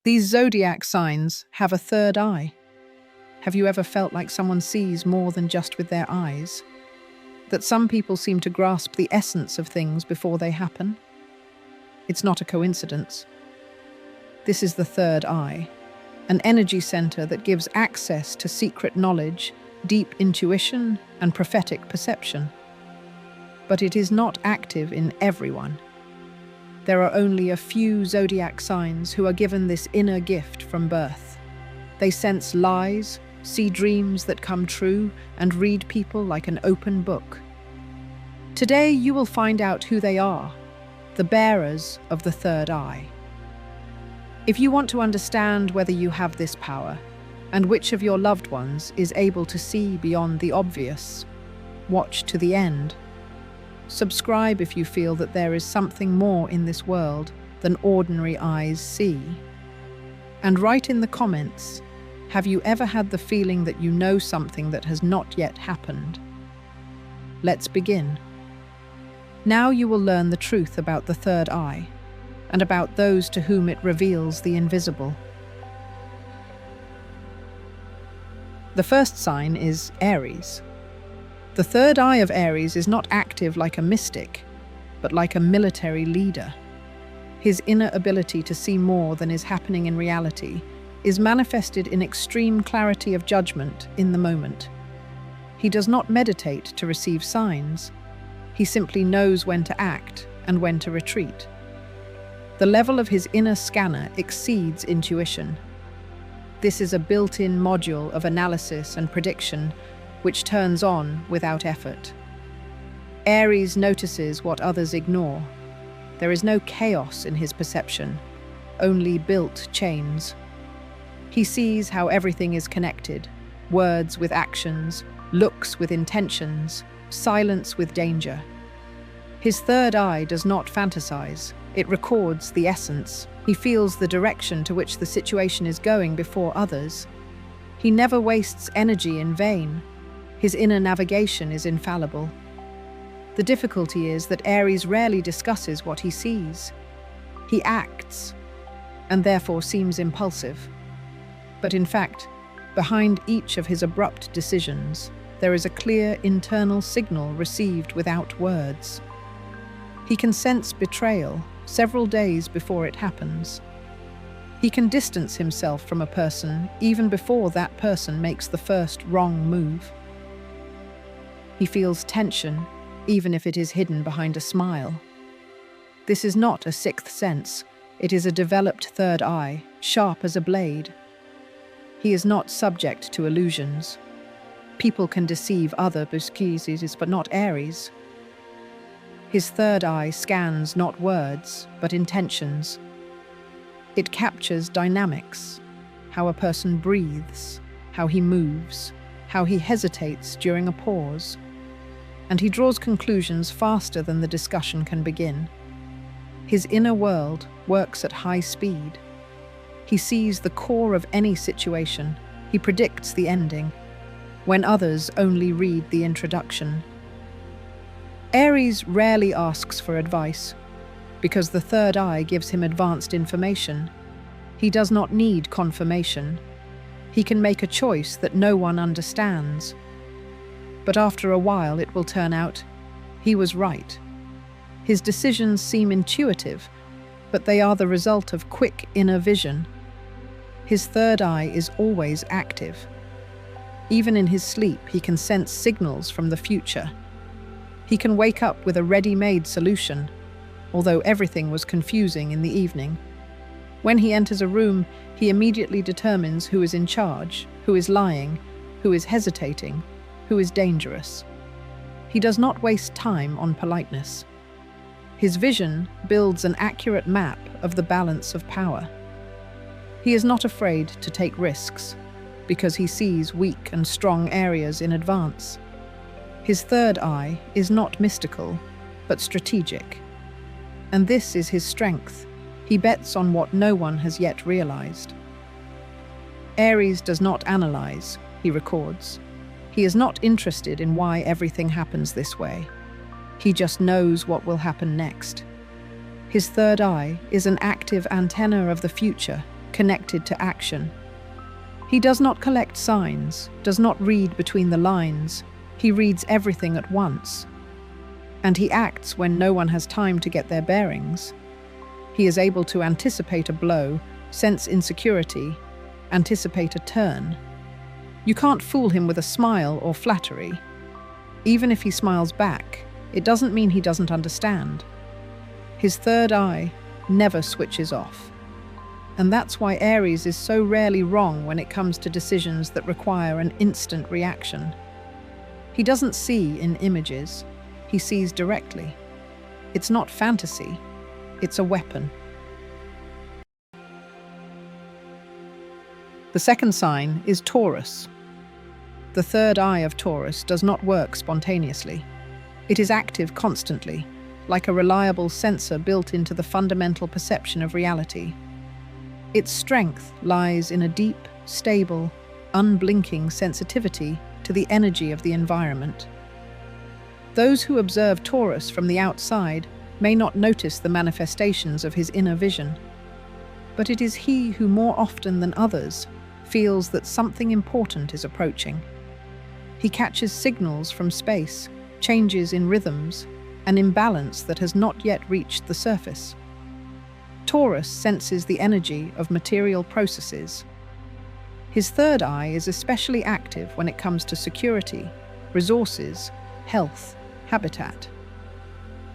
These zodiac signs have a third eye. Have you ever felt like someone sees more than just with their eyes? That some people seem to grasp the essence of things before they happen? It's not a coincidence. This is the third eye, an energy center that gives access to secret knowledge, deep intuition, and prophetic perception. But it is not active in everyone. There are only a few zodiac signs who are given this inner gift from birth. They sense lies, see dreams that come true, and read people like an open book. Today you will find out who they are, the bearers of the third eye. If you want to understand whether you have this power, and which of your loved ones is able to see beyond the obvious, watch to the end. Subscribe if you feel that there is something more in this world than ordinary eyes see. And write in the comments, have you ever had the feeling that you know something that has not yet happened? Let's begin. Now you will learn the truth about the third eye, and about those to whom it reveals the invisible. The first sign is Aries. The third eye of Aries is not active like a mystic, but like a military leader. His inner ability to see more than is happening in reality is manifested in extreme clarity of judgment in the moment. He does not meditate to receive signs. He simply knows when to act and when to retreat. The level of his inner scanner exceeds intuition. This is a built-in module of analysis and prediction which turns on without effort. Aries notices what others ignore. There is no chaos in his perception, only built chains. He sees how everything is connected, words with actions, looks with intentions, silence with danger. His third eye does not fantasize. It records the essence. He feels the direction to which the situation is going before others. He never wastes energy in vain. His inner navigation is infallible. The difficulty is that Aries rarely discusses what he sees. He acts, and therefore seems impulsive. But in fact, behind each of his abrupt decisions, there is a clear internal signal received without words. He can sense betrayal several days before it happens. He can distance himself from a person even before that person makes the first wrong move. He feels tension, even if it is hidden behind a smile. This is not a sixth sense. It is a developed third eye, sharp as a blade. He is not subject to illusions. People can deceive other species, but not Aries. His third eye scans not words, but intentions. It captures dynamics, how a person breathes, how he moves, how he hesitates during a pause. And he draws conclusions faster than the discussion can begin. His inner world works at high speed. He sees the core of any situation. He predicts the ending, when others only read the introduction. Aries rarely asks for advice, because the third eye gives him advanced information. He does not need confirmation. He can make a choice that no one understands. But after a while it will turn out he was right. His decisions seem intuitive, but they are the result of quick inner vision. His third eye is always active. Even in his sleep, he can sense signals from the future. He can wake up with a ready-made solution, although everything was confusing in the evening. When he enters a room, he immediately determines who is in charge, who is lying, who is hesitating, who is dangerous. He does not waste time on politeness. His vision builds an accurate map of the balance of power. He is not afraid to take risks, because he sees weak and strong areas in advance. His third eye is not mystical, but strategic. And this is his strength. He bets on what no one has yet realized. Aries does not analyze, he records. He is not interested in why everything happens this way. He just knows what will happen next. His third eye is an active antenna of the future, connected to action. He does not collect signs, does not read between the lines. He reads everything at once. And he acts when no one has time to get their bearings. He is able to anticipate a blow, sense insecurity, anticipate a turn. You can't fool him with a smile or flattery. Even if he smiles back, it doesn't mean he doesn't understand. His third eye never switches off. And that's why Aries is so rarely wrong when it comes to decisions that require an instant reaction. He doesn't see in images, he sees directly. It's not fantasy, it's a weapon. The second sign is Taurus. The third eye of Taurus does not work spontaneously. It is active constantly, like a reliable sensor built into the fundamental perception of reality. Its strength lies in a deep, stable, unblinking sensitivity to the energy of the environment. Those who observe Taurus from the outside may not notice the manifestations of his inner vision, but it is he who more often than others feels that something important is approaching. He catches signals from space, changes in rhythms, an imbalance that has not yet reached the surface. Taurus senses the energy of material processes. His third eye is especially active when it comes to security, resources, health, habitat.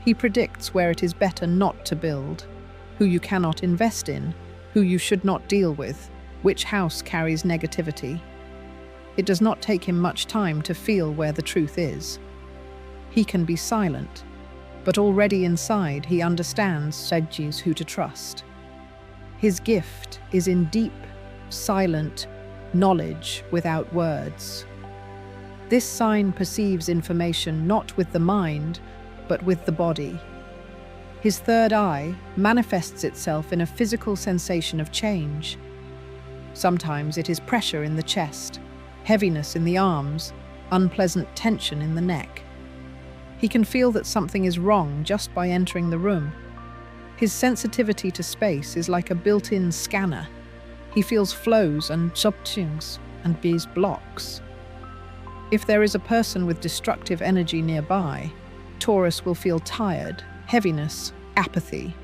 He predicts where it is better not to build, who you cannot invest in, who you should not deal with, which house carries negativity. It does not take him much time to feel where the truth is. He can be silent, but already inside he understands who to trust. His gift is in deep, silent knowledge without words. This sign perceives information not with the mind, but with the body. His third eye manifests itself in a physical sensation of change. Sometimes it is pressure in the chest, heaviness in the arms, unpleasant tension in the neck. He can feel that something is wrong just by entering the room. His sensitivity to space is like a built-in scanner. He feels flows and subtunes and these blocks. If there is a person with destructive energy nearby, Taurus will feel tired, heaviness, apathy,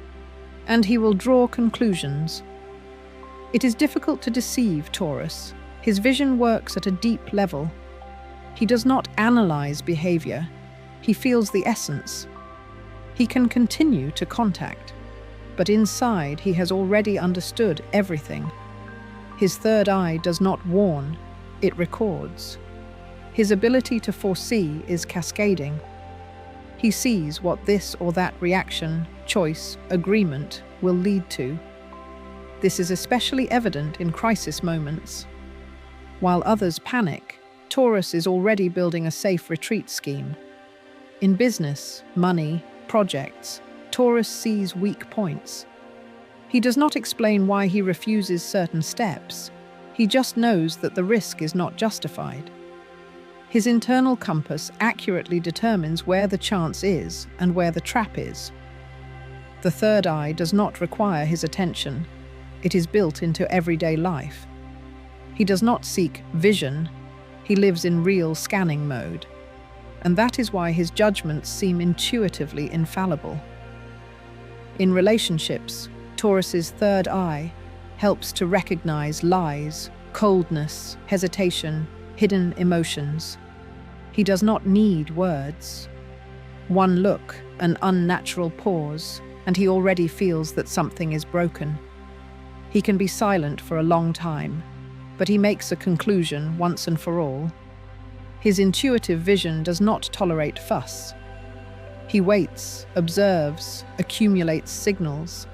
and he will draw conclusions. It is difficult to deceive Taurus. His vision works at a deep level. He does not analyze behavior. He feels the essence. He can continue to contact, but inside he has already understood everything. His third eye does not warn, it records. His ability to foresee is cascading. He sees what this or that reaction, choice, agreement will lead to. This is especially evident in crisis moments. While others panic, Taurus is already building a safe retreat scheme. In business, money, projects, Taurus sees weak points. He does not explain why he refuses certain steps. He just knows that the risk is not justified. His internal compass accurately determines where the chance is and where the trap is. The third eye does not require his attention. It is built into everyday life. He does not seek vision. He lives in real scanning mode. And that is why his judgments seem intuitively infallible. In relationships, Taurus's third eye helps to recognize lies, coldness, hesitation, hidden emotions. He does not need words. One look, an unnatural pause, and he already feels that something is broken. He can be silent for a long time, but he makes a conclusion once and for all. His intuitive vision does not tolerate fuss. He waits, observes, accumulates signals,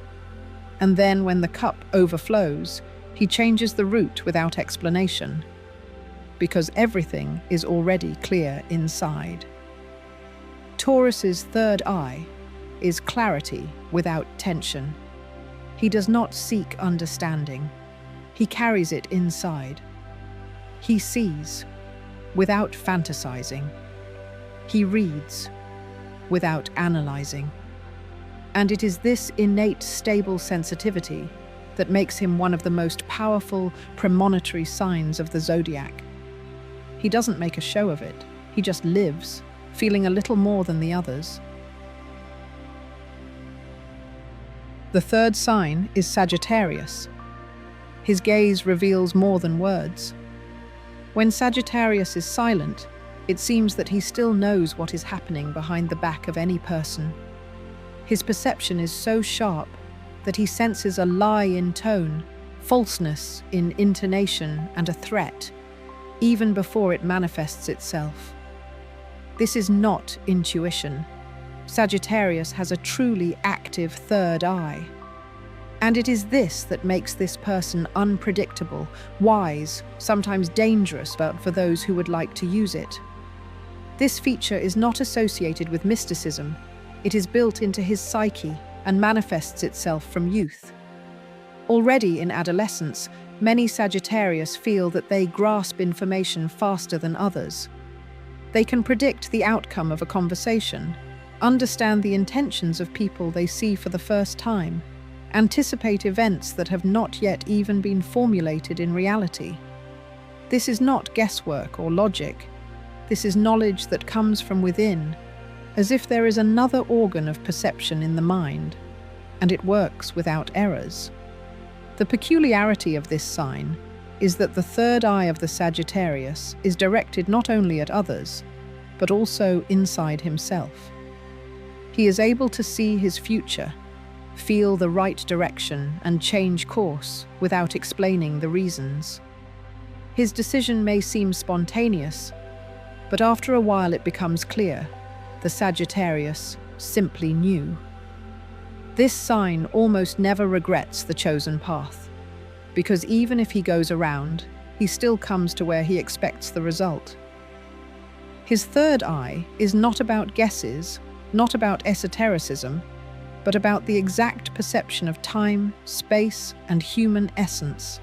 and then when the cup overflows, he changes the route without explanation, because everything is already clear inside. Taurus's third eye is clarity without tension. He does not seek understanding. He carries it inside. He sees without fantasizing. He reads without analyzing. And it is this innate, stable sensitivity that makes him one of the most powerful premonitory signs of the zodiac. He doesn't make a show of it, he just lives, feeling a little more than the others. The third sign is Sagittarius. His gaze reveals more than words. When Sagittarius is silent, it seems that he still knows what is happening behind the back of any person. His perception is so sharp that he senses a lie in tone, falseness in intonation, and a threat, even before it manifests itself. This is not intuition. Sagittarius has a truly active third eye. And it is this that makes this person unpredictable, wise, sometimes dangerous for those who would like to use it. This feature is not associated with mysticism. It is built into his psyche and manifests itself from youth. Already in adolescence, many Sagittarius feel that they grasp information faster than others. They can predict the outcome of a conversation, understand the intentions of people they see for the first time, anticipate events that have not yet even been formulated in reality. This is not guesswork or logic. This is knowledge that comes from within, as if there is another organ of perception in the mind, and it works without errors. The peculiarity of this sign is that the third eye of the Sagittarius is directed not only at others, but also inside himself. He is able to see his future, feel the right direction, and change course without explaining the reasons. His decision may seem spontaneous, but after a while it becomes clear the Sagittarius simply knew. This sign almost never regrets the chosen path, because even if he goes around, he still comes to where he expects the result. His third eye is not about guesses, not about esotericism, but about the exact perception of time, space, and human essence.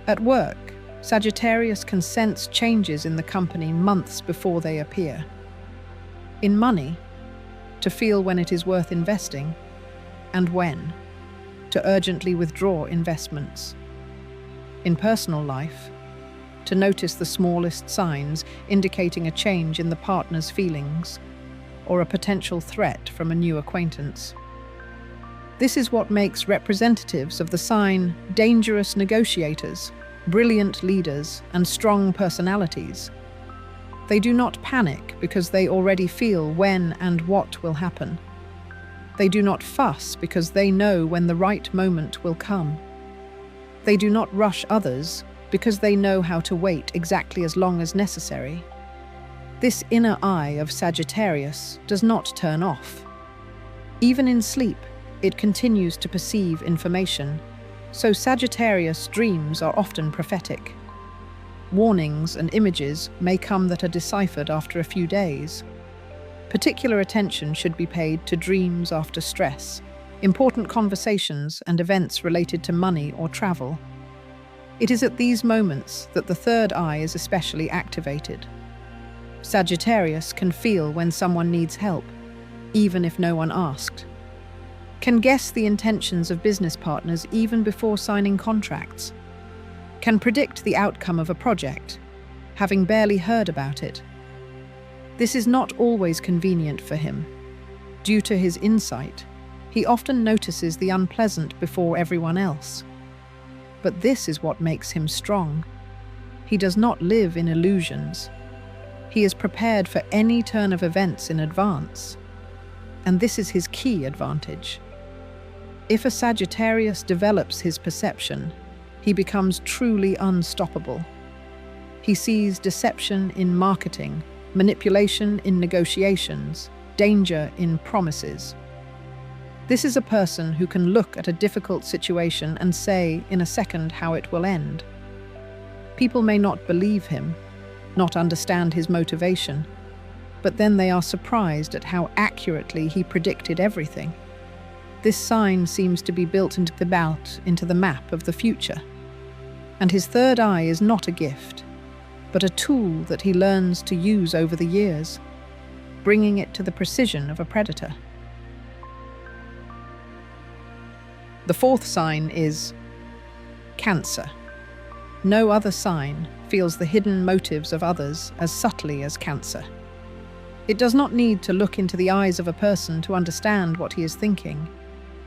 At work, Sagittarius can sense changes in the company months before they appear. In money, to feel when it is worth investing, and when, to urgently withdraw investments. In personal life, to notice the smallest signs indicating a change in the partner's feelings, or a potential threat from a new acquaintance. This is what makes representatives of the sign dangerous negotiators, brilliant leaders, and strong personalities. They do not panic because they already feel when and what will happen. They do not fuss because they know when the right moment will come. They do not rush others because they know how to wait exactly as long as necessary. This inner eye of Sagittarius does not turn off. Even in sleep, it continues to perceive information, so Sagittarius dreams are often prophetic. Warnings and images may come that are deciphered after a few days. Particular attention should be paid to dreams after stress, important conversations, and events related to money or travel. It is at these moments that the third eye is especially activated. Sagittarius can feel when someone needs help, even if no one asked. Can guess the intentions of business partners even before signing contracts. Can predict the outcome of a project, having barely heard about it. This is not always convenient for him. Due to his insight, he often notices the unpleasant before everyone else. But this is what makes him strong. He does not live in illusions. He is prepared for any turn of events in advance. And this is his key advantage. If a Sagittarius develops his perception, he becomes truly unstoppable. He sees deception in marketing, manipulation in negotiations, danger in promises. This is a person who can look at a difficult situation and say in a second how it will end. People may not believe him, not understand his motivation, but then they are surprised at how accurately he predicted everything. This sign seems to be built into the map of the future. And his third eye is not a gift, but a tool that he learns to use over the years, bringing it to the precision of a predator. The fourth sign is Cancer. No other sign feels the hidden motives of others as subtly as Cancer. It does not need to look into the eyes of a person to understand what he is thinking.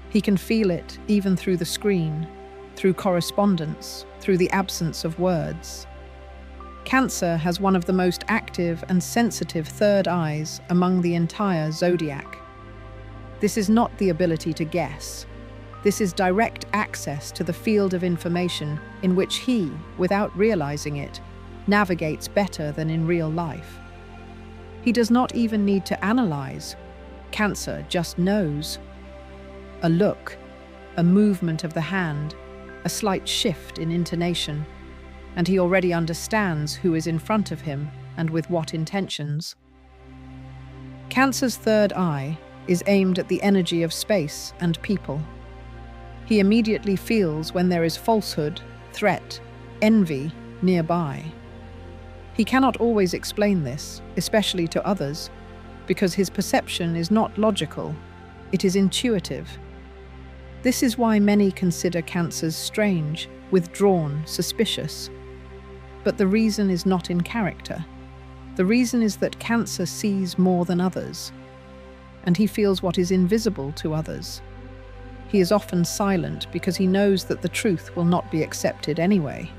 He can feel it even through the screen, through correspondence, through the absence of words. Cancer has one of the most active and sensitive third eyes among the entire zodiac. This is not the ability to guess. This is direct access to the field of information in which he, without realizing it, navigates better than in real life. He does not even need to analyze. Cancer just knows. A look, a movement of the hand, a slight shift in intonation, and he already understands who is in front of him and with what intentions. Cancer's third eye is aimed at the energy of space and people. He immediately feels when there is falsehood, threat, envy nearby. He cannot always explain this, especially to others, because his perception is not logical, it is intuitive. This is why many consider Cancers strange, withdrawn, suspicious. But the reason is not in character. The reason is that Cancer sees more than others, and he feels what is invisible to others. He is often silent because he knows that the truth will not be accepted anyway.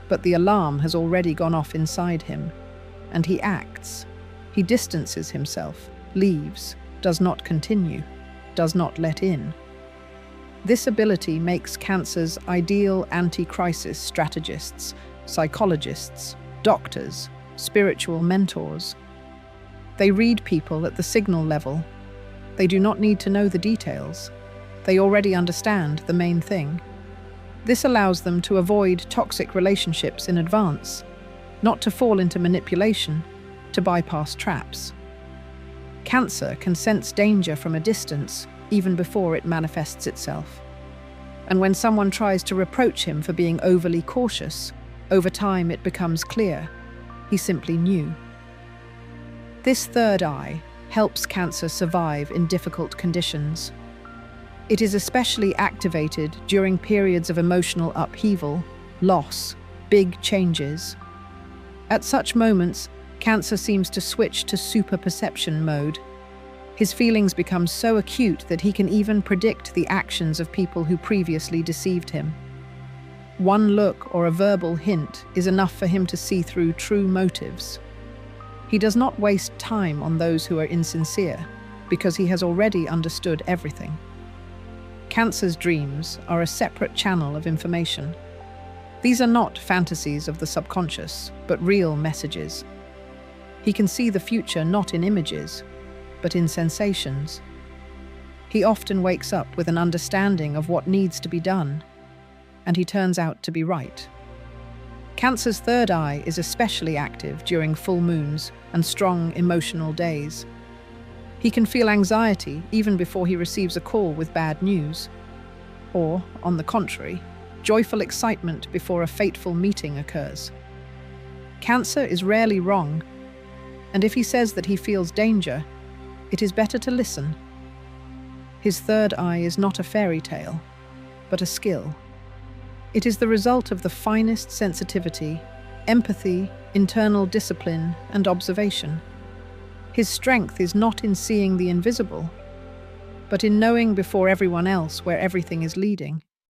But the alarm has already gone off inside him, and he acts. He distances himself, leaves, does not continue, does not let in. This ability makes Cancers ideal anti-crisis strategists, psychologists, doctors, spiritual mentors. They read people at the signal level. They do not need to know the details. They already understand the main thing. This allows them to avoid toxic relationships in advance, not to fall into manipulation, to bypass traps. Cancer can sense danger from a distance, even before it manifests itself. And when someone tries to reproach him for being overly cautious, over time it becomes clear. He simply knew. This third eye helps Cancer survive in difficult conditions. It is especially activated during periods of emotional upheaval, loss, big changes. At such moments, Cancer seems to switch to super-perception mode. His feelings become so acute that he can even predict the actions of people who previously deceived him. One look or a verbal hint is enough for him to see through true motives. He does not waste time on those who are insincere, because he has already understood everything. Cancer's dreams are a separate channel of information. These are not fantasies of the subconscious, but real messages. He can see the future not in images, but in sensations. He often wakes up with an understanding of what needs to be done, and he turns out to be right. Cancer's third eye is especially active during full moons and strong emotional days. He can feel anxiety even before he receives a call with bad news, or, on the contrary, joyful excitement before a fateful meeting occurs. Cancer is rarely wrong, and if he says that he feels danger, it is better to listen. His third eye is not a fairy tale, but a skill. It is the result of the finest sensitivity, empathy, internal discipline, and observation. His strength is not in seeing the invisible, but in knowing before everyone else where everything is leading.